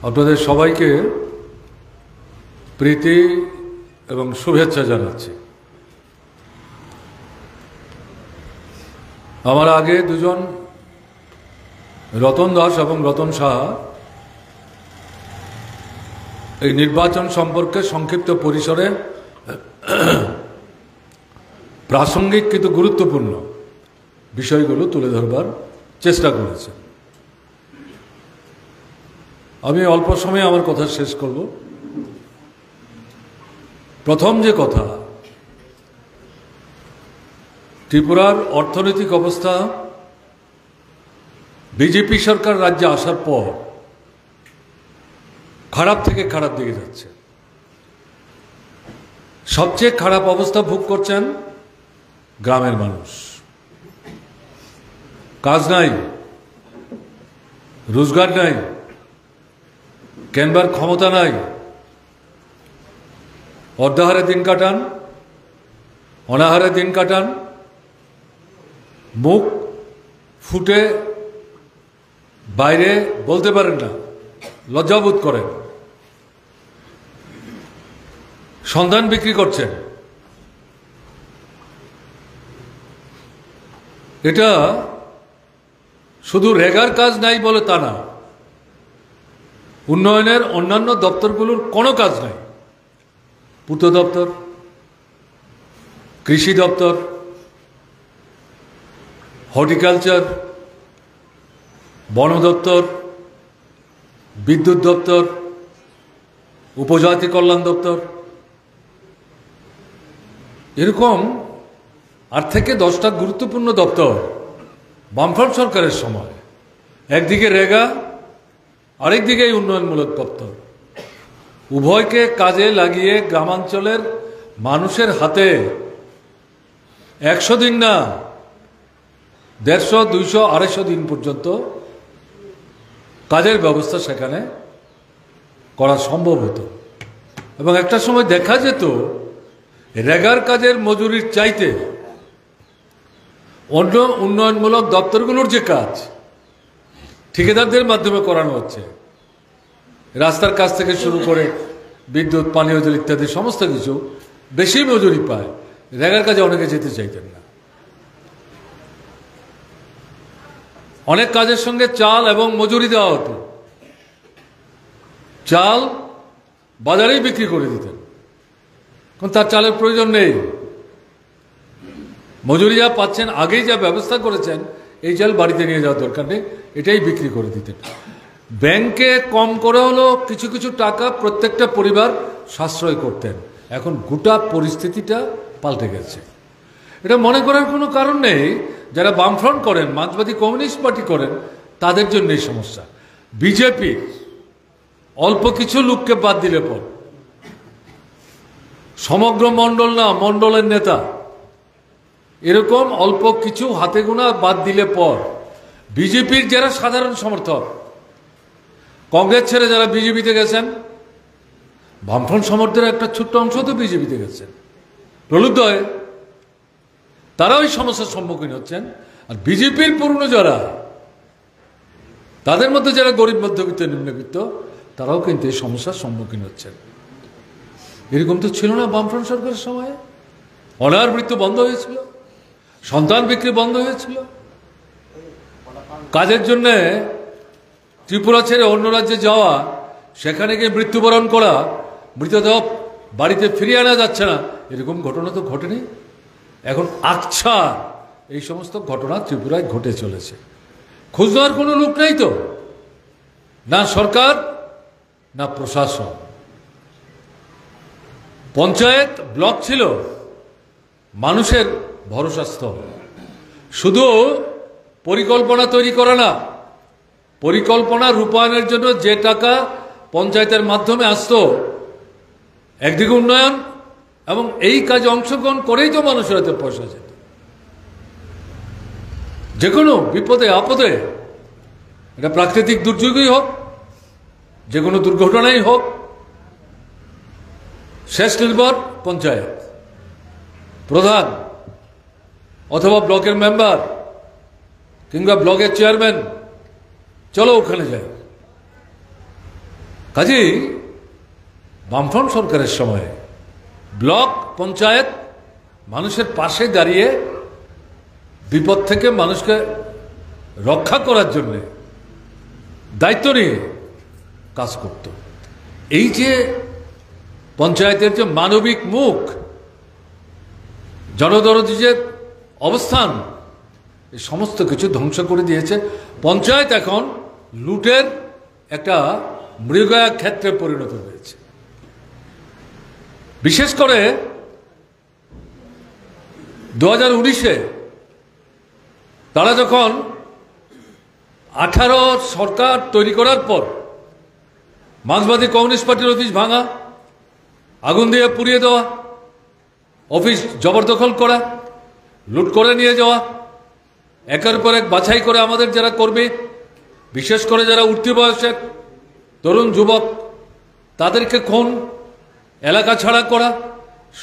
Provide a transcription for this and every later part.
আপনাদের সবাইকে প্রীতি এবং শুভেচ্ছা জানাচ্ছি। আমার আগে দুজন রতন দাস এবং রতন সাহা এই নির্বাচন সম্পর্কে সংক্ষিপ্ত পরিসরে প্রাসঙ্গিক কিন্তু গুরুত্বপূর্ণ বিষয়গুলো তুলে ধরবার চেষ্টা করেছে। আমি অল্প সময়ে আমার কথা শেষ করব। প্রথম যে কথা, ত্রিপুরার অর্থনৈতিক অবস্থা বিজেপি সরকার রাজ্যে আসার পর খারাপ থেকে খারাপ দিকে যাচ্ছে। সবচেয়ে খারাপ অবস্থা ভোগ করছেন গ্রামের মানুষ। কাজ নাই, রোজগার নাই, কেনবার ক্ষমতা নাই, অর্ধাহারে দিন কাটান, অনাহারে দিন কাটান, মুখ ফুটে বাইরে বলতে পারেন না, লজ্জাবোধ করেন। সন্ধান বিক্রি করছেন। এটা শুধু রেগার কাজ নাই বলে তা না, উন্নয়নের অন্যান্য দপ্তরগুলোর কোনো কাজ নাই। পূর্ত দপ্তর, কৃষি দপ্তর, হর্টিকালচার, বন দপ্তর, বিদ্যুৎ দপ্তর, উপজাতি কল্যাণ দপ্তর, এরকম 8 থেকে 10টা গুরুত্বপূর্ণ দপ্তর বামফ্রন্ট সরকারের সময়, একদিকে রেগা, আরেকদিকে উন্নয়নমূলক দপ্তর, উভয়কে কাজে লাগিয়ে গ্রামাঞ্চলের মানুষের হাতে 100 দিন না 150, 200, 250 দিন পর্যন্ত কাজের ব্যবস্থা সেখানে করা সম্ভব হতো। এবং একটা সময় দেখা যেত রেগার কাজের মজুরির চাইতে অন্য উন্নয়নমূলক দপ্তরগুলোর যে কাজ ঠিকাদারদের মাধ্যমে করানো হচ্ছে, রাস্তার কাজ থেকে শুরু করে বিদ্যুৎ, পানীয় জল ইত্যাদি সমস্ত কিছু বেশি মজুরি পায়। রেগার কাজে অনেকে যেতে চাইতেন না। অনেক কাজের সঙ্গে চাল এবং মজুরি দেওয়া হতো। চাল বাজারেই বিক্রি করে দিতেন, কারণ তার চালের প্রয়োজন নেই। মজুরি যা পাচ্ছেন, আগেই যা ব্যবস্থা করেছেন, এই চাল বাড়িতে নিয়ে যাওয়ার দরকার নেই, এটাই বিক্রি করে দিতেন। ব্যাংকে কম করে হলেও কিছু কিছু টাকা প্রত্যেকটা পরিবার সাশ্রয় করতেন। এখন গোটা পরিস্থিতিটা পাল্টে গেছে। এটা মনে করার কোনো কারণ নেই। যারা বামফ্রন্ট করেন, মার্ক্সবাদী কমিউনিস্ট পার্টি করেন, তাদের জন্য এই সমস্যা। বিজেপি অল্প কিছু লোককে বাদ দিলে পর, সমগ্র মণ্ডল না, মণ্ডলের নেতা, এরকম অল্প কিছু হাতে গোনা বাদ দিলে পর বিজেপির যারা সাধারণ সমর্থক, কংগ্রেস ছেড়ে যারা বিজেপিতে গেছেন, বামফ্রন্ট সমর্থকের একটা ছোট্ট অংশ তো বিজেপিতে গেছেন, প্রলুব্ধ হয়ে তারা ওই সমস্যার সম্মুখীন হচ্ছেন। আর বিজেপির পুরনো যারা, তাদের মধ্যে যারা গরিব, মধ্যবিত্ত, নিম্নবিত্ত, তারাও কিন্তু এই সমস্যার সম্মুখীন হচ্ছেন। এরকম তো ছিল না বামফ্রন্ট সরকারের সময়ে। অনাহার মৃত্যু বন্ধ হয়েছিল, সন্তান বিক্রি বন্ধ হয়েছিল, কাজের জন্যে ত্রিপুরা ছেড়ে অন্য রাজ্যে যাওয়া, সেখানে গিয়ে মৃত্যুবরণ করা, মৃতদেহ বাড়িতে ফিরিয়ে আনা যাচ্ছে না, এরকম ঘটনা তো ঘটেনি। এখন আচ্ছা, এই সমস্ত ঘটনা ত্রিপুরায় ঘটে চলেছে। খোঁজ নেওয়ার কোনো লোক নেই তো, না সরকার না প্রশাসন। পঞ্চায়েত, ব্লক ছিল মানুষের ভরসাস্থল। শুধু পরিকল্পনা তৈরি করা না, পরিকল্পনা রূপায়ণের জন্য যে টাকা পঞ্চায়েতের মাধ্যমে আসতো, একদিকে উন্নয়ন এবং এই কাজে অংশগ্রহণ করেই তো মানুষের হাতে পয়সা যেত। যে কোনো বিপদে আপদে, এটা প্রাকৃতিক দুর্যোগই হোক, যে কোনো দুর্ঘটনাই হোক, শেষ নির্ভর পঞ্চায়েত প্রধান অথবা ব্লকের মেম্বার কিংবা ব্লকের চেয়ারম্যান, চলো ওখানে যাই। কাজেই বামফ্রন্ট সরকারের সময়ে ব্লক পঞ্চায়েত মানুষের পাশে দাঁড়িয়ে বিপদ থেকে মানুষকে রক্ষা করার জন্য দায়িত্ব নিয়ে কাজ করত। এই যে পঞ্চায়েতের যে মানবিক মুখ, জনদরদি যে অবস্থান, এই সমস্ত কিছু ধ্বংস করে দিয়েছে। পঞ্চায়েত এখন লুটের একটা মৃগয়া ক্ষেত্রে পরিণত হয়েছে। বিশেষ করে 2019-এ তারা যখন 18 সরকার তৈরি করার পর মার্ক্সবাদী কমিউনিস্ট পার্টির অফিস ভাঙা, আগুন দিয়ে পুড়িয়ে দেওয়া, অফিস জবরদখল করা, লুট করে নিয়ে যাওয়া, একের পর এক বাছাই করে আমাদের যারা কর্মী, বিশেষ করে যারা উঠতি বয়সের তরুণ যুবক, তাদেরকে খুন, এলাকা ছাড়া করা,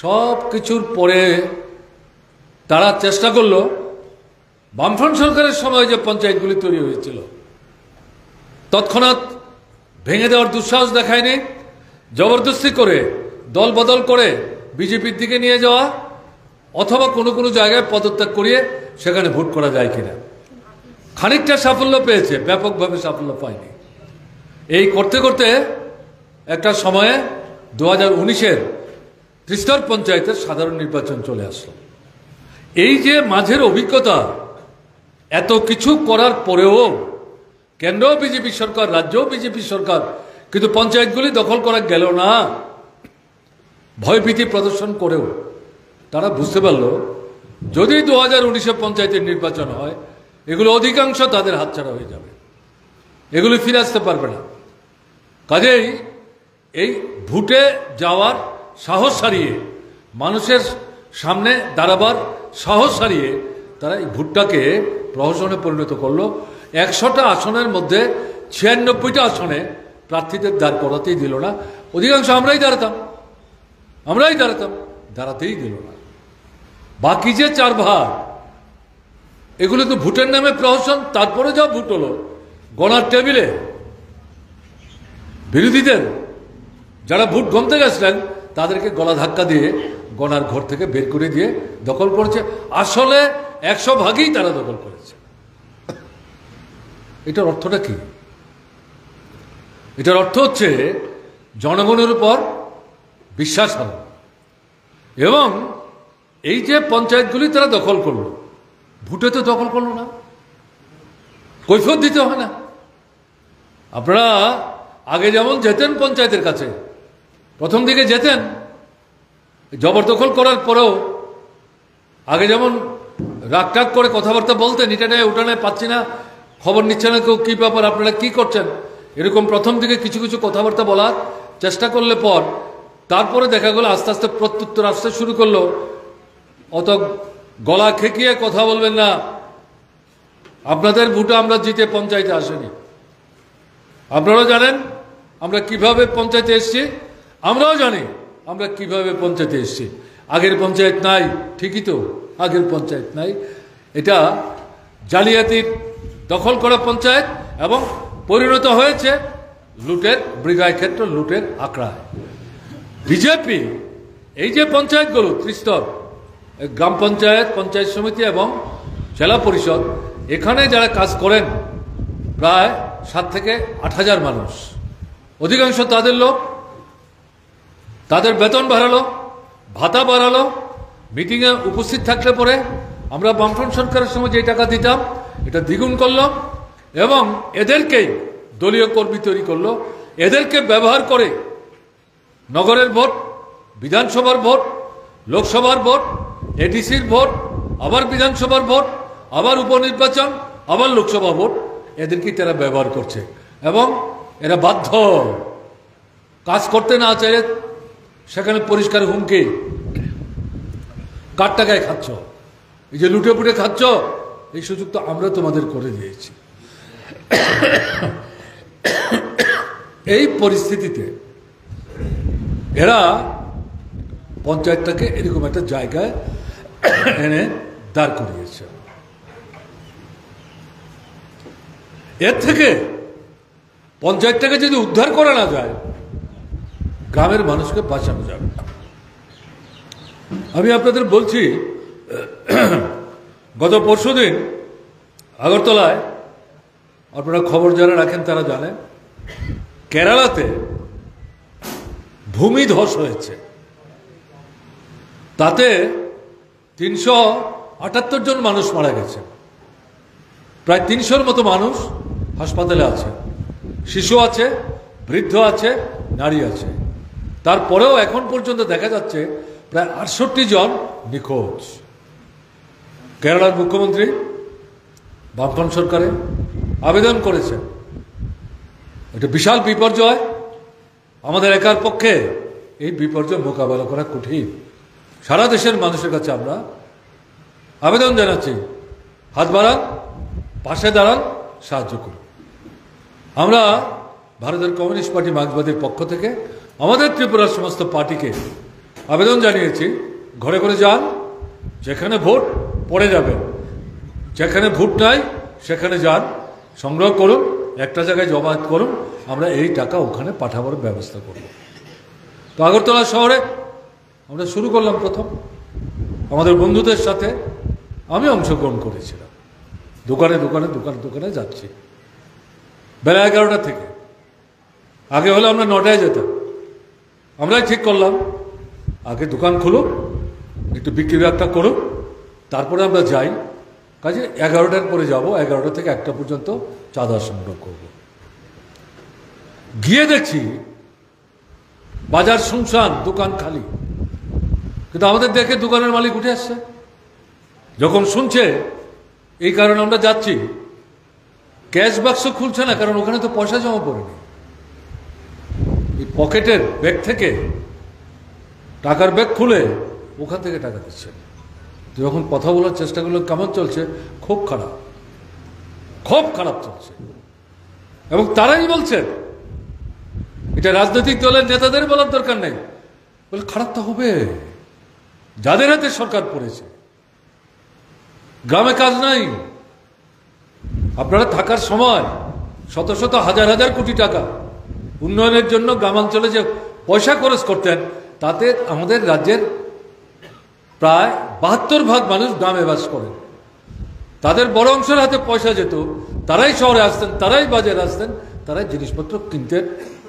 সব কিছুর পরে তারা চেষ্টা করলো বামফ্রন্ট সরকারের সময় যে পঞ্চায়েতগুলি তৈরি হয়েছিল তৎক্ষণাৎ ভেঙে দেওয়ার দুঃসাহস দেখায়নি, জবরদস্তি করে দল বদল করে বিজেপির দিকে নিয়ে যাওয়া, অথবা কোনো কোনো জায়গায় পদত্যাগ করিয়ে সেখানে ভোট করা যায় কিনা। খানিকটা সাফল্য পেয়েছে, ব্যাপকভাবে সাফল্য পায়নি। এই করতে করতে একটা সময়ে 2019-এর ত্রিস্তর পঞ্চায়েতের সাধারণ নির্বাচন চলে আসলো। এই যে মাঝের অভিজ্ঞতা, এত কিছু করার পরেও কেন্দ্র বিজেপি সরকার, রাজ্য বিজেপি সরকার, কিন্তু পঞ্চায়েতগুলি দখল করা গেল না। ভয়ভীতি প্রদর্শন করেও তারা বুঝতে পারল যদি 2019-এ পঞ্চায়েতের নির্বাচন হয়, এগুলো অধিকাংশ তাদের হাতছাড়া হয়ে যাবে, এগুলি ফিরে আসতে পারবে না। কাজেই এই ভোটে যাওয়ার সাহস হারিয়ে, মানুষের সামনে দাঁড়াবার সাহস হারিয়ে তারা এই ভোটটাকে প্রহসনে পরিণত করলো। 100টা আসনের মধ্যে 96টা আসনে প্রার্থীদের দাঁড় করাতেই দিল না। অধিকাংশ আমরাই দাঁড়াতাম, দাঁড়াতেই দিল না। বাকি যে 4 ভাগ, এগুলো তো ভোটের নামে প্রহসন। তারপরে যা ভোট হলো, গণার টেবিলে বিরোধীদের যারা ভোট গণতে গেছিলেন তাদেরকে গলা ধাক্কা দিয়ে গণার ঘর থেকে বের করে দিয়ে দখল করেছে। আসলে 100 ভাগই তারা দখল করেছে। এটার অর্থটা কি? এটার অর্থ হচ্ছে জনগণের উপর বিশ্বাস হারানো। এবং এই যে পঞ্চায়েতগুলি তারা দখল করলো, ভোটে তো দখল করলো না, কৈফিয়ত দিতে হয় না। আপনারা আগে যেমন যেতেন পঞ্চায়েতের কাছে, প্রথম দিকে যেতেন, জবরদখল করার পরেও আগে যেমন রাগটাগ করে কথাবার্তা বলতেন, এটা নেই ওটা নেই, পাচ্ছি না, খবর নিচ্ছে না কেউ, কী ব্যাপার, আপনারা কি করছেন, এরকম প্রথম দিকে কিছু কিছু কথাবার্তা বলার চেষ্টা করলে পর তারপরে দেখা গেল আস্তে আস্তে প্রত্যুত্তর আসতে শুরু করলো। অত গলা খেকিয়ে কথা বলবেন না, আপনাদের ভোটে আমরা জিতে পঞ্চায়েতে আসেনি। আপনারাও জানেন আমরা কিভাবে পঞ্চায়েতে এসছি, আমরাও জানি আমরা কিভাবে পঞ্চায়েতে এসছি। আগের পঞ্চায়েত নাই, ঠিকই তো, আগের পঞ্চায়েত নাই। এটা জালিয়াতির দখল করা পঞ্চায়েত এবং পরিণত হয়েছে লুটের মৃগয়া ক্ষেত্র, লুটের আখড়ায়। বিজেপি এই যে পঞ্চায়েতগুলো ত্রিস্তর, গ্রাম পঞ্চায়েত, পঞ্চায়েত সমিতি এবং জেলা পরিষদ, এখানে যারা কাজ করেন প্রায় 7 থেকে 8 হাজার মানুষ, অধিকাংশ তাদের লোক। তাদের বেতন বাড়ালো, ভাতা বাড়ালো, মিটিংয়ে উপস্থিত থাকলে পরে আমরা বামফ্রন্ট সরকারের সময় যে টাকা দিতাম এটা দ্বিগুণ করলো এবং এদেরকেই দলীয় কর্মী তৈরি করলো। এদেরকে ব্যবহার করে নগরের ভোট, বিধানসভার ভোট, লোকসভার ভোট, এডিসির ভোট, আবার বিধানসভার ভোট, আবার উপনির্বাচন, আবার লোকসভা ভোট, এদেরকেই তারা ব্যবহার করছে। এবং এরা বাধ্য, কাজ করতে না চাইলে সেখানে পরিষ্কার হুমকি, কার টাকায় খাচ্ছ, এই যে লুটে পুটে খাচ্ছ, এই সুযোগ তো আমরা তোমাদের করে দিয়েছি। এই পরিস্থিতিতে এরা পঞ্চায়েতটাকে এরকম একটা জায়গায় এনে দাঁড় করিয়েছে। এর থেকে পঞ্চায়েতটাকে যদি উদ্ধার করা না যায়, গ্রামের মানুষকে বাঁচানো যাবে না। আমি আপনাদের বলছি, গত পরশুদিন আগরতলায়, আপনারা খবর যারা রাখেন তারা জানেন, কেরালাতে ভূমিধস হয়েছে। তাতে 378 জন মানুষ মারা গেছে। প্রায় 300-র মতো মানুষ হাসপাতালে আছে, শিশু আছে, বৃদ্ধ আছে, নারী আছে। তারপরেও এখন পর্যন্ত দেখা যাচ্ছে প্রায় 68 জন নিখোঁজ। কেরালার মুখ্যমন্ত্রী বামফ্রন্ট সরকারে আবেদন করেছেন। এটা বিশাল বিপর্যয়, আমাদের একার পক্ষে এই বিপর্যয় মোকাবেলা করা কঠিন। সারা দেশের মানুষের কাছে আমরা আবেদন জানাচ্ছি, হাত বাড়ান, পাশে দাঁড়ান, সাহায্য করুন। আমরা ভারতের কমিউনিস্ট পার্টি মার্ক্সবাদীর পক্ষ থেকে আমাদের ত্রিপুরার সমস্ত পার্টিকে আবেদন জানিয়েছি, ঘরে ঘরে যান, যেখানে ভোট পড়ে যাবেন, যেখানে ভোট নাই সেখানে যান, সংগ্রহ করুন, একটা জায়গায় জমায়েত করুন, আমরা এই টাকা ওখানে পাঠাবার ব্যবস্থা করব। তো আগরতলা শহরে আমরা শুরু করলাম প্রথম, আমাদের বন্ধুদের সাথে আমি অংশগ্রহণ করেছিলাম। দোকানে দোকানে দোকানে দোকানে যাচ্ছি বেলা 11টা থেকে। আগে হলে আমরা 9টায় যেতাম। আমরাই ঠিক করলাম আগে দোকান খুলুক, একটু বিক্রি একটা করুক, তারপরে আমরা যাই। কাজে 11টার পরে যাব, 11টা থেকে 1টা পর্যন্ত চাঁদা সংগ্রহ করব। গিয়ে দেখছি বাজার শুনশান, দোকান খালি। কিন্তু আমাদের দেখে দোকানের মালিক উঠে আসছে। যখন শুনছে এই কারণে আমরা যাচ্ছি, ক্যাশ বাক্স খুলছে না, কারণ ওখানে তো পয়সা জমা পড়েনি। এই পকেটের ব্যাগ থেকে, টাকার ব্যাগ খুলে ওখান থেকে টাকা দিচ্ছে। যখন কথা বলার চেষ্টাগুলো কেমন চলছে, খুব খারাপ, খুব খারাপ চলছে। এবং তারাই বলছেন, এটা রাজনৈতিক দলের নেতাদের বলার দরকার নেই, বলে খারাপ তো হবে যাদের হাতে সরকার পড়েছে। গ্রামে কাজ নাই, আপনারা থাকার সময় শত শত হাজার হাজার কোটি টাকা উন্নয়নের জন্য গ্রামাঞ্চলে যে পয়সা খরচ করতেন, তাতে আমাদের রাজ্যের প্রায় 72% মানুষ গ্রামে বাস করেন। তাদের বড় অংশের হাতে পয়সা যেত, তারাই শহরে আসতেন, তারাই বাজারে আসতেন, তারাই জিনিসপত্র কিনতেন,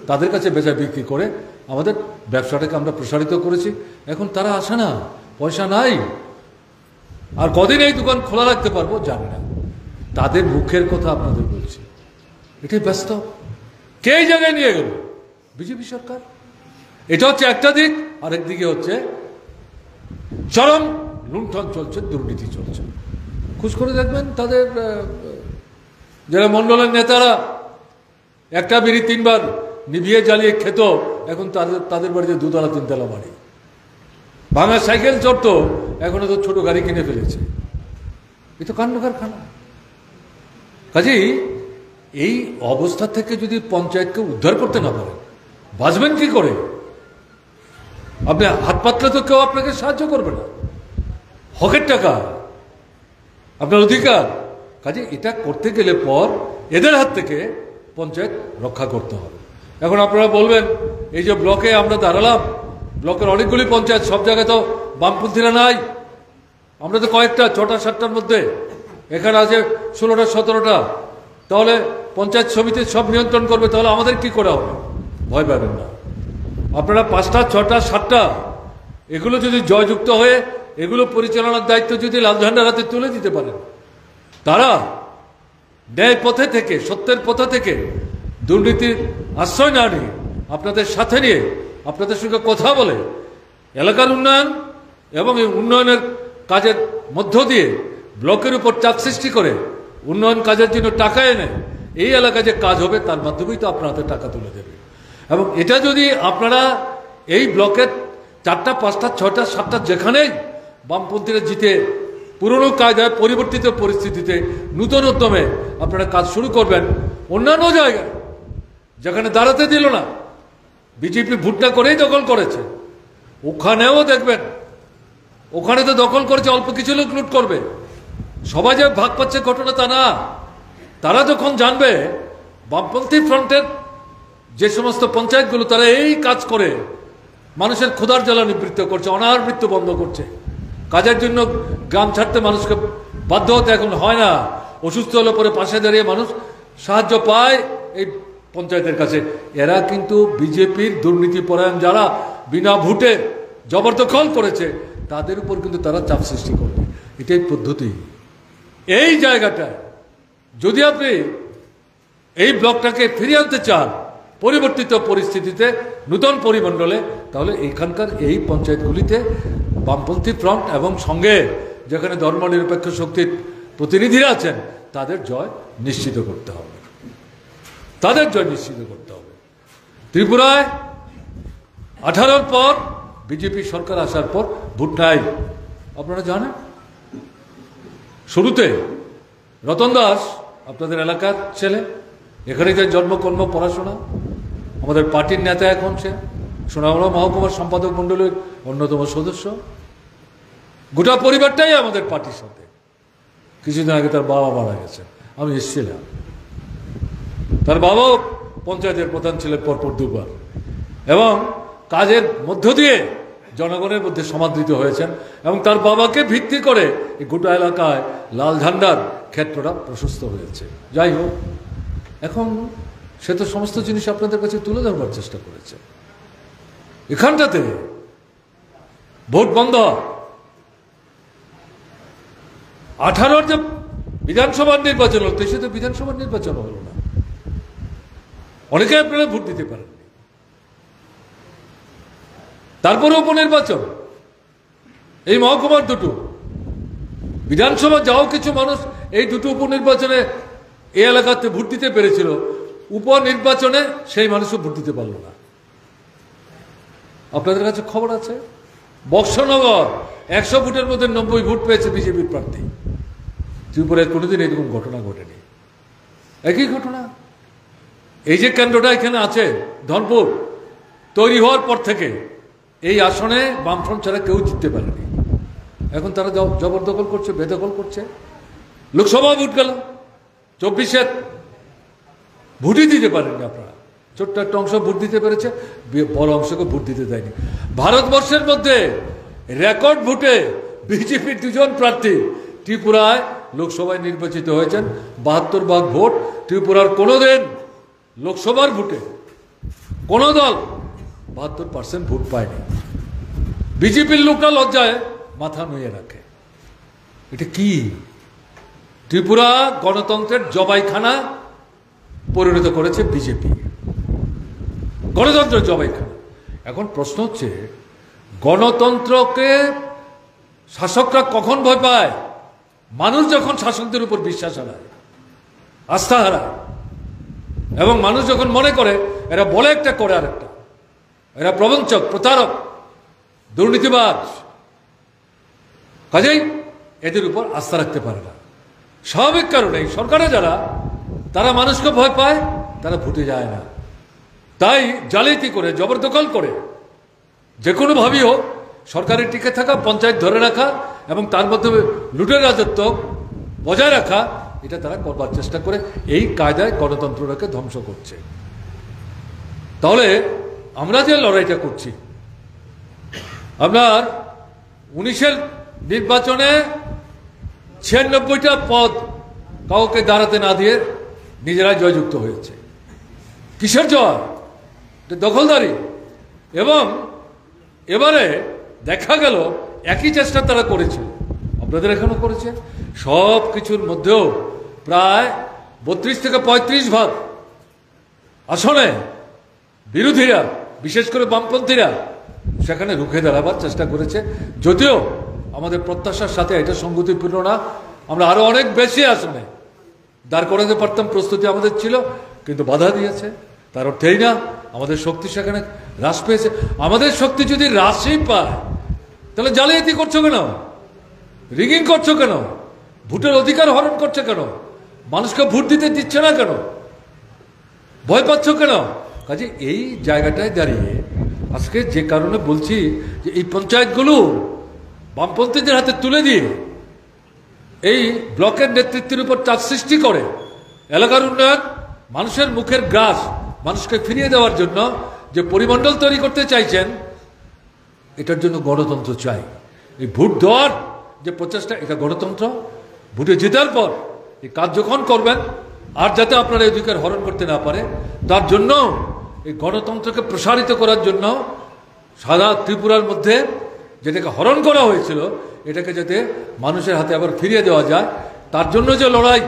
তাদের কাছে বেচা বিক্রি করে আমাদের ব্যবসাটাকে আমরা প্রসারিত করেছি। এখন তারা আসে না, পয়সা নাই, আর কদিন এই দোকান খোলা রাখতে পারবো জানি না। তাদের মুখের কথা আপনাদের বলছি, এটাই ব্যস্ত। কে এই জায়গায় নিয়ে গেল? বিজেপি সরকার। এটা হচ্ছে একটা দিক। আরেক দিকে হচ্ছে চরম লুণ্ঠন চলছে, দুর্নীতি চলছে। খোঁজ করে দেখবেন তাদের যারা মণ্ডলের নেতারা একটা বিড়ি 3বার নিভিয়ে জ্বালিয়ে খেত, এখন তাদের বাড়িতে 2তলা 3তলা বাড়ি। ভাঙা সাইকেল চড়তো, এখনো তো ছোট গাড়ি কিনে ফেলেছে। এ তো কাণ্ড কারখানা। কাজেই এই অবস্থা থেকে যদি পঞ্চায়েতকে উদ্ধার করতে না পারেন, বাঁচবেন কি করে? আপনি হাত পাতলে তো কেউ আপনাকে সাহায্য করবে না। হকের টাকা, আপনার অধিকার। কাজে এটা করতে গেলে পর এদের হাত থেকে পঞ্চায়েত রক্ষা করতে হবে। এখন আপনারা বলবেন, এই যে ব্লকে আমরা দাঁড়ালাম, ব্লকের অনেকগুলি পঞ্চায়েত, সব জায়গায় তো বামপন্থীরা নাই। আমরা তো কয়েকটা, 6টা 7টার মধ্যে, এখানে আছে 16টা 17টা। তাহলে পঞ্চায়েত সমিতি সব নিয়ন্ত্রণ করবে, তাহলে আমাদের কি করা হবে? ভয় পাবেন না। আপনারা 5টা 6টা 7টা এগুলো যদি জয়যুক্ত হয়ে এগুলো পরিচালনার দায়িত্ব যদি লাল ঝান্ডার হাতে তুলে দিতে পারেন, তারা ন্যায় পথে থেকে, সত্যের পথে থেকে, দুর্নীতির আশ্রয় না নিয়ে, আপনাদের সাথে নিয়ে, আপনাদের সঙ্গে কথা বলে এলাকার উন্নয়ন এবং এই উন্নয়নের কাজের মধ্য দিয়ে ব্লকের উপর চাপ সৃষ্টি করে উন্নয়ন কাজের জন্য টাকা এনে এই এলাকায় যে কাজ হবে তার মাধ্যমেই তো আপনার হাতে টাকা তুলে দেবে। এবং এটা যদি আপনারা এই ব্লকের 4টা 5টা 6টা 7টা যেখানেই বামপন্থীরা জিতে পুরনো কায়দায় পরিবর্তিত পরিস্থিতিতে নূতন উদ্যমে আপনারা কাজ শুরু করবেন, অন্যান্য জায়গায় যেখানে দাঁড়াতে দিল না, বিজেপি ভোটটা করেই দখল করেছে, ওখানেও দেখবেন, ওখানে তো দখল করেছে, অল্প কিছু লোক লুট করবে। সবাই যে ভাগ পাচ্ছে ঘটনা তা না। তারা যখন জানবে বামপন্থী ফ্রন্টের যে সমস্ত পঞ্চায়েতগুলো তারা এই কাজ করে মানুষের ক্ষুধার জ্বালা নিবৃত্ত করছে, অনাহার মৃত্যু বন্ধ করছে, কাজের জন্য গ্রাম ছাড়তে মানুষকে বাধ্য হতে এখন হয় না, অসুস্থ হলে পরে পাশে দাঁড়িয়ে মানুষ সাহায্য পায় এই পঞ্চায়েতের কাছে। এরা কিন্তু বিজেপির দুর্নীতিপরায়ণ যারা বিনা ভোটে জবরদখল করেছে তাদের উপর কিন্তু তারা চাপ সৃষ্টি করবে, এটাই পদ্ধতি। এই জায়গাটায় যদি আপনি এই ব্লকটাকে ফিরিয়ে আনতে চান পরিবর্তিত পরিস্থিতিতে, নূতন পরিমণ্ডলে, তাহলে এইখানকার এই পঞ্চায়েতগুলিতে বামপন্থী ফ্রন্ট এবং সঙ্গে যেখানে ধর্মনিরপেক্ষ শক্তির প্রতিনিধিরা আছেন তাদের জয় নিশ্চিত করতে হবে, তাদের জয় নিশ্চিত করতে হবে। ত্রিপুরায় 18-র পর বিজেপি সরকার আসার পর ভোট নাই, আপনারা জানেন। শুরুতে রতন দাস আপনাদের এলাকার ছেলে, এখানে যে জন্মকর্ম পড়াশোনা, আমাদের পার্টির নেতা, এখন সে সোনামুড়া মহকুমার সম্পাদক মণ্ডলীর অন্যতম সদস্য, গোটা পরিবারটাই আমাদের পার্টির সাথে। কিছুদিন আগে তার বাবা মারা গেছেন, আমি এসেছিলাম। তার বাবাও পঞ্চায়েতের প্রধান ছিলেন পরপর দুবার, এবং কাজের মধ্য দিয়ে জনগণের মধ্যে সমাদৃত হয়েছেন, এবং তার বাবাকে ভিত্তি করে এই গোটা এলাকায় লাল ঝান্ডার ক্ষেত্রটা প্রশস্ত হয়েছে। যাই হোক, এখন সে তো সমস্ত জিনিস আপনাদের কাছে তুলে ধরবার চেষ্টা করেছে। এখানটাতে ভোট বন্ধ, 18-র যে বিধানসভার নির্বাচন হল, সে তো বিধানসভার নির্বাচন হলো না, অনেকে আপনারা ভোট দিতে পারেননি। তারপরে উপনির্বাচন, এই মহকুমার দুটো বিধানসভা, যাও কিছু মানুষ এই দুটো উপনির্বাচনে এই এলাকাতে ভোট দিতে পেরেছিল, উপনির্বাচনে সেই মানুষও ভোট দিতে পারল না। আপনাদের কাছে খবর আছে, বক্সনগর 100 ভোটের মধ্যে 90 ভোট পেয়েছে বিজেপির প্রার্থী। ত্রিপুরায় কোনোদিন এরকম ঘটনা ঘটেনি। একই ঘটনা, এই যে কেন্দ্রটা এখানে আছে ধনপুর, তৈরি হওয়ার পর থেকে এই আসনে বামফ্রন্ট ছাড়া কেউ জিততে পারেনি। এখন তারা জবরদখল করছে, বেদখল করছে। লোকসভা ভোট গেল, 24-এ ভোটই দিতে পারেননি আপনারা। ছোট্ট একটা অংশ ভোট দিতে পেরেছে, বড় অংশকে ভোট দিতে দেয়নি। ভারতবর্ষের মধ্যে রেকর্ড ভোটে বিজেপির 2 জন প্রার্থী ত্রিপুরায় লোকসভায় নির্বাচিত হয়েছেন। 72 ভাগ ভোট। ত্রিপুরার কোনোদিন লোকসভার ভোটে কোনো দল 72% ভোট পায়নি। বিজেপির লোকরা লজ্জায় মাথা নুয়ে রাখে। এটা কি? ত্রিপুরা গণতন্ত্রের জবাইখানা পরিণত করেছে বিজেপি, গণতন্ত্রের জবাইখানা। এখন প্রশ্ন হচ্ছে, গণতন্ত্রকে শাসকরা কখন ভয় পায়? মানুষ যখন শাসকদের উপর বিশ্বাস হারায়, আস্থা হারায়, এবং মানুষ যখন মনে করে এরা বলে একটা করে আরেকটা, এরা প্রবঞ্চক, প্রতারক, দুর্নীতিবাজ, কাজেই এদের উপর আস্থা রাখতে পারে না। স্বাভাবিক কারণেই সরকারে যারা, তারা মানুষকে ভয় পায়, তারা ভোটে যায় না। তাই জালিয়াতি করে, জবরদখল করে, যে কোনোভাবেই হোক সরকারের টিকে থাকা, পঞ্চায়েত ধরে রাখা এবং তার মধ্যে লুটের রাজত্ব বজায় রাখা, এটা তারা করবার চেষ্টা করে। এই কায়দায় গণতন্ত্রটাকে ধ্বংস করছে। তাহলে আমরা যে লড়াইটা করছি, আপনার 19-এর নির্বাচনে 96টা পদ কাউকে দাঁড়াতে না দিয়ে নিজেরাই জয়যুক্ত হয়েছে। কিসের জয়? দখলদারি। এবং এবারে দেখা গেল একই চেষ্টা তারা করেছিল, আপনাদের এখানেও করেছে। সব কিছুর মধ্যেও প্রায় 32 থেকে 35 ভাগ আসনে বিরোধীরা, বিশেষ করে বামপন্থীরা, সেখানে রুখে দাঁড়াবার চেষ্টা করেছে। যদিও আমাদের প্রত্যাশার সাথে এটা সঙ্গতিপূর্ণ না। আমরা আরো অনেক বেশি আসনে দাঁড় করাতে পারতাম, প্রস্তুতি আমাদের ছিল, কিন্তু বাধা দিয়েছে। তার অর্থেই না আমাদের শক্তি সেখানে হ্রাস পেয়েছে। আমাদের শক্তি যদি হ্রাসই পায়, তাহলে জালিয়াতি করছো কেন? রিগিং করছো কেন? ভোটের অধিকার হরণ করছো কেন? মানুষকে ভোট দিতে দিচ্ছে না কেন? ভয় পাচ্ছ কেন? কাজে এই জায়গাটায় দাঁড়িয়ে আজকে যে কারণে বলছি যে এই পঞ্চায়েতগুলো বামপন্থীদের হাতে তুলে দিয়ে এই ব্লকের নেতৃত্বের উপর চাপ সৃষ্টি করে এলাকার উন্নয়ন, মানুষের মুখের গ্রাস মানুষকে ফিরিয়ে দেওয়ার জন্য যে পরিমণ্ডল তৈরি করতে চাইছেন, এটার জন্য গণতন্ত্র চাই। এই ভোট দেওয়ার যে প্রচেষ্টা, এটা গণতন্ত্র। ভোটে জেতার পর এই কাজ যখন করবেন, আর যাতে আপনারা এই অধিকার হরণ করতে না পারে, তার জন্য এই গণতন্ত্রকে প্রসারিত করার জন্য সারা ত্রিপুরার মধ্যে যেটাকে হরণ করা হয়েছিল, এটাকে যাতে মানুষের হাতে আবার ফিরিয়ে দেওয়া যায়, তার জন্য যে লড়াই,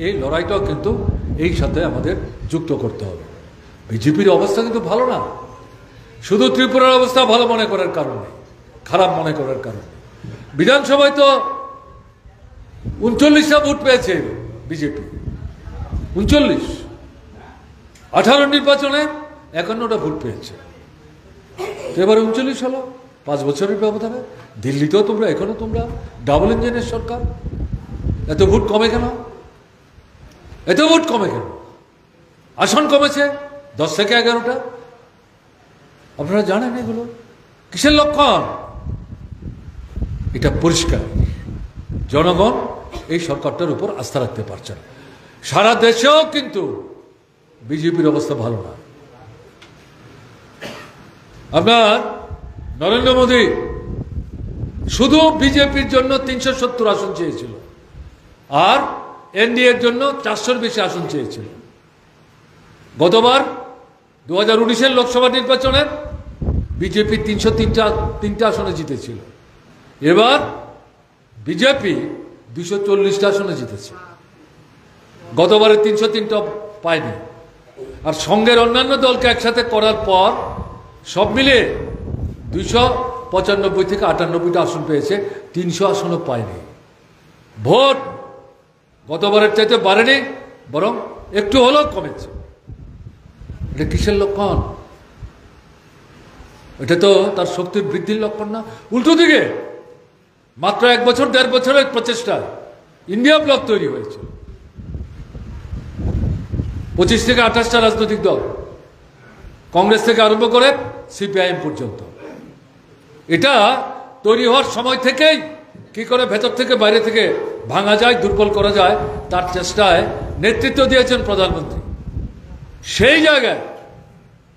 এই লড়াইটাও কিন্তু এই সাথে আমাদের যুক্ত করতে হবে। বিজেপির অবস্থা কিন্তু ভালো না। শুধু ত্রিপুরার অবস্থা ভালো মনে করার কারণে, খারাপ মনে করার কারণে। বিধানসভায় তো 39টা ভোট পেয়েছে বিজেপি, 39। 18 নির্বাচনে 51টা ভোট পেয়েছে। এবার 39 হলো 5 বছরের ব্যবধানে। দিল্লিতেও এখনো তোমরা ডাবল ইঞ্জিনের সরকার। এত ভোট কমে কেন? এত ভোট কমে কেন? আসন কমেছে 10 থেকে 11টা। আপনারা জানেন এগুলো কিসের লক্ষণ? এটা পরিষ্কার, জনগণ এই সরকারটার উপর আস্থা রাখতে পারছে না। সারা দেশেও কিন্তু বিজেপির অবস্থা ভালো না। আপনার নরেন্দ্র মোদী শুধু বিজেপির জন্য 370 আসন চেয়েছিল, আর এনডিএর জন্য 400-র বেশি আসন চেয়েছিল। গতবার 2019-এর লোকসভা নির্বাচনে বিজেপি 303টা আসনে জিতেছিল। এবার বিজেপি 240টা আসনে জিতেছে। গতবারে 303টা পায়নি। আর সঙ্গের অন্যান্য দলকে একসাথে করার পর সব মিলে 295 থেকে 98টা আসন পেয়েছে, 300 আসনও পায়নি। ভোট গতবারের চাইতে বাড়েনি, বরং একটু হলেও কমেছে। এটা কিসের লক্ষণ? এটা তো তার শক্তির বৃদ্ধির লক্ষণ না। উল্টো দিকে মাত্র 1 বছর 1.5 বছরের প্রচেষ্টায় ইন্ডিয়া ব্লক তৈরি হয়েছে। 25 থেকে 28টা রাজনৈতিক দল, কংগ্রেস থেকে আরম্ভ করে সিপিআইএম পর্যন্ত। এটা তৈরি হওয়ার সময় থেকেই কি করে ভেতর থেকে বাইরে থেকে ভাঙা যায়, দুর্বল করা যায়, তার চেষ্টায় নেতৃত্ব দিয়েছেন প্রধানমন্ত্রী। সেই জায়গায়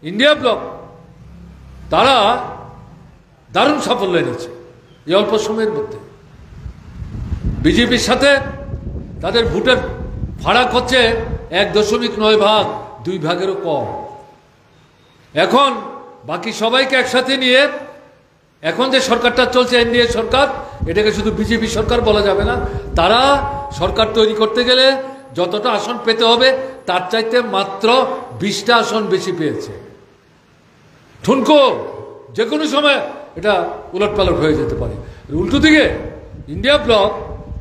ইন্ডিয়া ব্লক তারা দারুণ সাফল্য এনেছে এই অল্প সময়ের মধ্যে। বিজেপির সাথে তাদের ভোটের ফারাক হচ্ছে 1.9 ভাগ, 2 ভাগেরও কম। এখন বাকি সবাইকে একসাথে নিয়ে এখন যে সরকারটা চলছে, এনডিএ সরকার, এটাকে শুধু বিজেপি সরকার বলা যাবে না। তারা সরকার তৈরি করতে গেলে যতটা আসন পেতে হবে তার চাইতে মাত্র 20টা আসন বেশি পেয়েছে। ঠুনকো যে কোনো সময় এটা উলটপালট হয়ে যেতে পারে। উল্টো দিকে ইন্ডিয়া ব্লক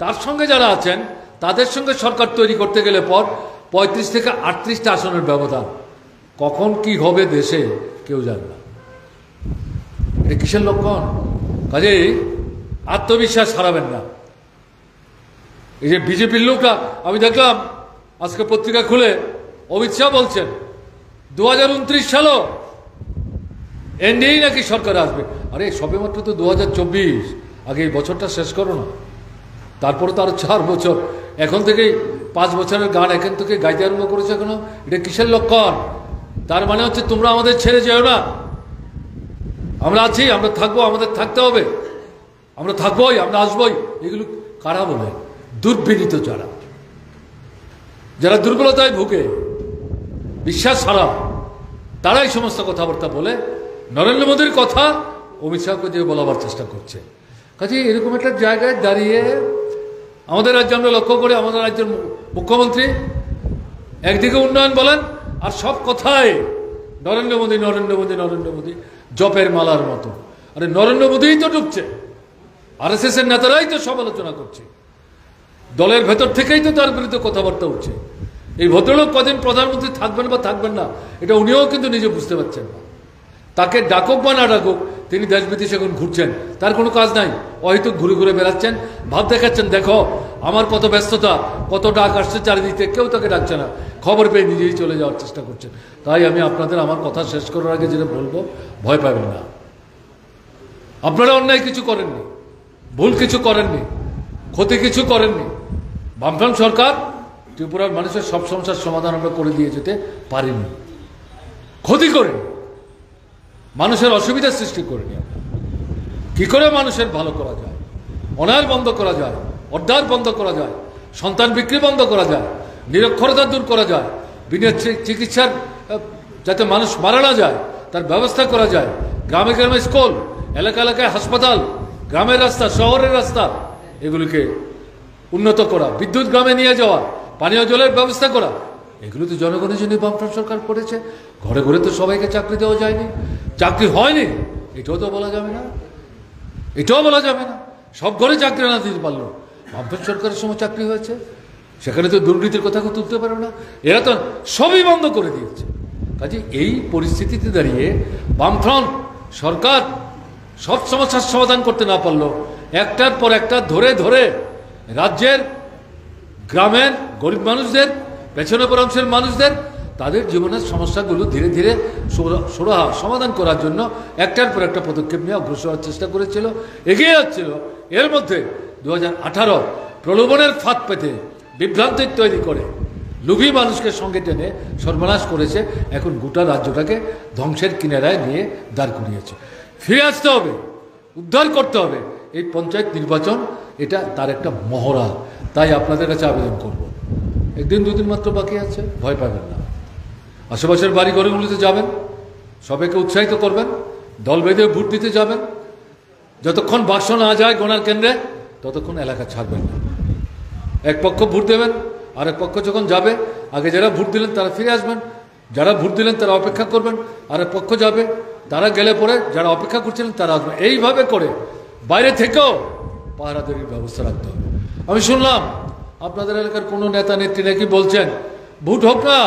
তার সঙ্গে যারা আছেন তাদের সঙ্গে সরকার তৈরি করতে গেলে পর 35 থেকে 38টা আসনের ব্যবধান। কখন কি হবে দেশে কেউ জানে না। এটা কিসের লক্ষণ? কাজেই আত্মবিশ্বাস হারাবেন না। এই যে বিজেপির লোকরা, আমি দেখলাম আজকে পত্রিকা খুলে অমিত শাহ বলছেন 2029 সালও এনডিএই নাকি সরকার আসবে। আরে সবেমাত্র তো 2024, আগে এই বছরটা শেষ করো না, তারপরে তো আরো 4 বছর। এখন থেকেই 5 বছরের গান এখন থেকে গাইতে আরম্ভ করেছে এখনো। এটা কিসের লক্ষণ? তার মানে হচ্ছে তোমরা আমাদের ছেড়ে যেও না, আমরা আছি, আমরা থাকবো, আমাদের থাকতে হবে, আমরা থাকবোই, আমরা আসবোই। এগুলো কারা বলে? দুর্বিনীত যারা, যারা দুর্বলতায় ভুগে, বিশ্বাস হারা, তারাই সমস্ত কথাবার্তা বলে নরেন্দ্র মোদীর কথা অমিত শাহকে দিয়ে বলাবার চেষ্টা করছে। কাজে এরকম একটা জায়গায় দাঁড়িয়ে আমাদের রাজ্যে আমরা লক্ষ্য করে আমাদের রাজ্যের মুখ্যমন্ত্রী একদিকে উন্নয়ন বলেন, আর সব কথায় নরেন্দ্র মোদী নরেন্দ্র মোদী নরেন্দ্র মোদী, জপের মালার মতো। আরে নরেন্দ্র মোদীই তো ঢুকছে, আরএসএস এর নেতারাই তো সমালোচনা করছে, দলের ভেতর থেকেই তো তার বিরুদ্ধে কথাবার্তা উঠছে। এই ভদ্রলোক কদিন প্রধানমন্ত্রী থাকবেন বা থাকবেন না, এটা উনিও কিন্তু নিজে বুঝতে পারছেন না। তাকে ডাকুক বা না ডাকুক, তিনি দেশ বিদেশে এখন ঘুরছেন, তার কোনো কাজ নাই, হয়তো ঘুরে ঘুরে বেড়াচ্ছেন, ভাব দেখাচ্ছেন, দেখো আমার কত ব্যস্ততা, কত ডাক আসছে চারিদিকে, কেউ তাকে ডাকছে না, খবর পেয়ে নিজেই চলে যাওয়ার চেষ্টা করছেন। তাই আমি আপনাদের আমার কথা শেষ করার আগে যেটা বলবো, ভয় পাবেন না। আপনারা অন্যায় কিছু করেননি, ভুল কিছু করেননি, ক্ষতি কিছু করেননি। বামফ্রন্ট সরকার ত্রিপুরার মানুষের সব সমস্যার সমাধান আমরা করে দিয়ে যেতে পারিনি। ক্ষতি করে, মানুষের অসুবিধার সৃষ্টি করে নিয়ে কি করে মানুষের ভালো করা যায়, অনার বন্ধ করা যায়, অর্ধার বন্ধ করা যায়, সন্তান বিক্রি বন্ধ করা যায়, নিরক্ষরতা দূর করা যায়, বিনা চিকিৎসার যাতে মানুষ মারা না যায় তার ব্যবস্থা করা যায়, গ্রামে গ্রামে স্কুল, এলাকা এলাকায় হাসপাতাল, গ্রামের রাস্তা, শহরের রাস্তা, এগুলিকে উন্নত করা, বিদ্যুৎ গ্রামে নিয়ে যাওয়া, পানীয় জলের ব্যবস্থা করা, এগুলো তো জনগণের জন্য বামফ্রন্ট সরকার করেছে। ঘরে ঘরে তো সবাইকে চাকরি দেওয়া যায়নি, চাকরি হয়নি, এটাও তো বলা যাবে না, এটাও বলা যাবে না। সব ঘরে চাকরি না দিতে পারলো, বামফ্রন্ট সরকারের সময় চাকরি হয়েছে, সেখানে তো দুর্নীতির কথা তুলতে পারো না। এরা তো সবই বন্ধ করে দিয়েছে। কাজে এই পরিস্থিতিতে দাঁড়িয়ে বামফ্রন্ট সরকার সব সমস্যার সমাধান করতে না পারলো, একটার পর একটা ধরে ধরে রাজ্যের গ্রামের গরিব মানুষদের, পেছনে পর অংশের মানুষদের তাদের জীবনের সমস্যাগুলো ধীরে ধীরে সুরাহা সমাধান করার জন্য একটার পর একটা পদক্ষেপ নিয়ে অগ্রসর হওয়ার চেষ্টা করেছিল, এগিয়ে যাচ্ছিল। এর মধ্যে 2018 প্রলোভনের ফাঁদ পেতে বিভ্রান্তি তৈরি করে লুভি মানুষকে সঙ্গে টেনে সর্বনাশ করেছে। এখন গোটা রাজ্যটাকে ধ্বংসের কিনারায় নিয়ে দাঁড় করিয়েছে। ফিরে আসতে হবে, উদ্ধার করতে হবে। এই পঞ্চায়েত নির্বাচন এটা তার একটা মহড়া। তাই আপনাদের কাছে আবেদন করব, একদিন দুদিন মাত্র বাকি আছে, ভয় পাবেন না। আশেপাশের বাড়ি ঘরগুলিতে যাবেন, সবাইকে উৎসাহিত করবেন, দল বেঁধে ভোট দিতে যাবেন। যতক্ষণ বাক্স না যায় গণার কেন্দ্রে ততক্ষণ এলাকা ছাড়বেন না। এক পক্ষ ভোট দেবেন, আর এক পক্ষ যখন যাবে, আগে যারা ভোট দিলেন তারা ফিরে আসবেন, যারা ভোট দিলেন তারা অপেক্ষা করবেন, আর এক পক্ষ যাবে, তারা গেলে পরে যারা অপেক্ষা করছিলেন তারা আসবেন। এইভাবে করে বাইরে থেকেও পাহারাদারির ব্যবস্থা রাখতে হবে। আমি শুনলাম আপনাদের এলাকার কোনো নেতা নেত্রী নাকি বলছেন ভোট হোক না,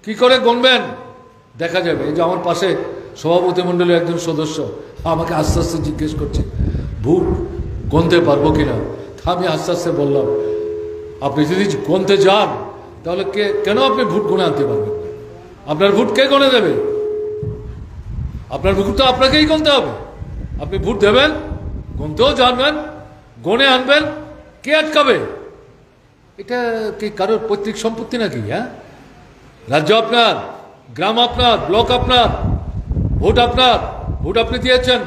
কি করে গণবেন দেখা যাবে। এই যে আমার পাশে সভাপতি মণ্ডলীর একজন সদস্য আমাকে আস্তে আস্তে জিজ্ঞেস করছে ভোট গণতে পারবো কিনা। আমি আস্তে আস্তে বললাম, আপনি যদি গণতে যান তাহলে কেন আপনি ভোট গণে আনতে পারবেন? আপনার ভোট কে গণে দেবে? আপনার ভোট তো আপনাকেই গণতে হবে। আপনি ভোট দেবেন, গণতেও জানবেন, গণে আনবেন, কে আটকাবে? এটা কি কারোর পৈতৃক সম্পত্তি নাকি? হ্যাঁ, রাজ্য আপনার, গ্রাম আপনার, ব্লক আপনার, ভোট আপনার, ভোট আপনি দিয়েছেন,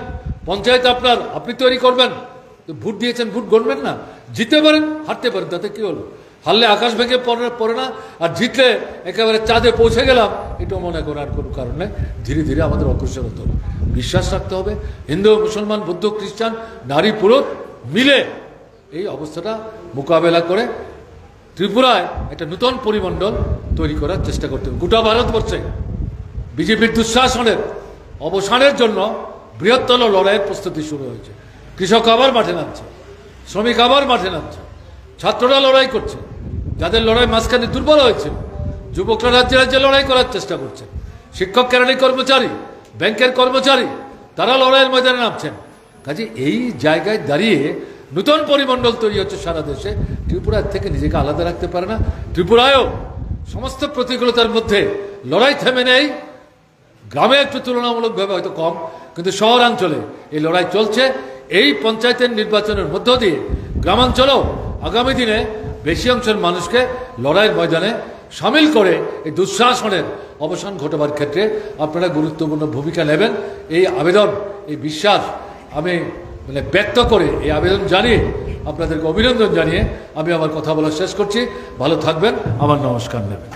পঞ্চায়েত আপনার, আপনি তৈরি করবেন। ভোট দিয়েছেন, ভোট গণবেন না? জিততে পারেন, হারতে পারেন, তাতে কি হলো? হারলে আকাশ ভেঙে পড়ে না, আর জিতলে একেবারে চাঁদে পৌঁছে গেলাম, এটাও মনে করার কোনো কারণ নেই। ধীরে ধীরে আমাদের অগ্রসর হতে হবে, বিশ্বাস রাখতে হবে। হিন্দু, মুসলমান, বৌদ্ধ, খ্রিস্টান, নারী, পুরুষ মিলে এই অবস্থাটা মোকাবেলা করে ত্রিপুরায় একটা নতুন পরিমণ্ডল তৈরি করার চেষ্টা করতে হবে। গোটা ভারতবর্ষে বিজেপির দুঃশাসনের অবসানের জন্য বৃহত্তর লড়াইয়ের প্রস্তুতি শুরু হয়েছে। কৃষক আবার মাঠে নামছে, শ্রমিক আবার মাঠে নামছে, ছাত্ররা লড়াই করছে, যাদের লড়াই মাঝখানে দুর্বল হয়েছে, যুবকরা রাজ্যে রাজ্যে লড়াই করার চেষ্টা করছে, শিক্ষক, কেরানি কর্মচারী, ব্যাংকের কর্মচারী, তারা লড়াইয়ের ময়দানে নামছেন। কাজে এই জায়গায় দাঁড়িয়ে নতুন পরিমণ্ডল তৈরি হচ্ছে সারা দেশে। ত্রিপুরার থেকে নিজেকে আলাদা রাখতে পারে না। ত্রিপুরায়ও সমস্ত প্রতিকূলতার মধ্যে লড়াই থেমে নেই। গ্রামে একটু তুলনামূলকভাবে হয়তো কম, কিন্তু শহরাঞ্চলে এই লড়াই চলছে। এই পঞ্চায়েতের নির্বাচনের মধ্য দিয়ে গ্রামাঞ্চলেও আগামী দিনে বেশি অংশের মানুষকে লড়াইয়ের ময়দানে সামিল করে এই দুঃশাসনের অবসান ঘটাবার ক্ষেত্রে আপনারা গুরুত্বপূর্ণ ভূমিকা নেবেন। এই আবেদন, এই বিশ্বাস আমি ব্যক্ত করে, এই আবেদন জানিয়ে আপনাদেরকে অভিনন্দন জানিয়ে আমি আমার কথা বলা শেষ করছি। ভালো থাকবেন, আমার নমস্কার নেবেন।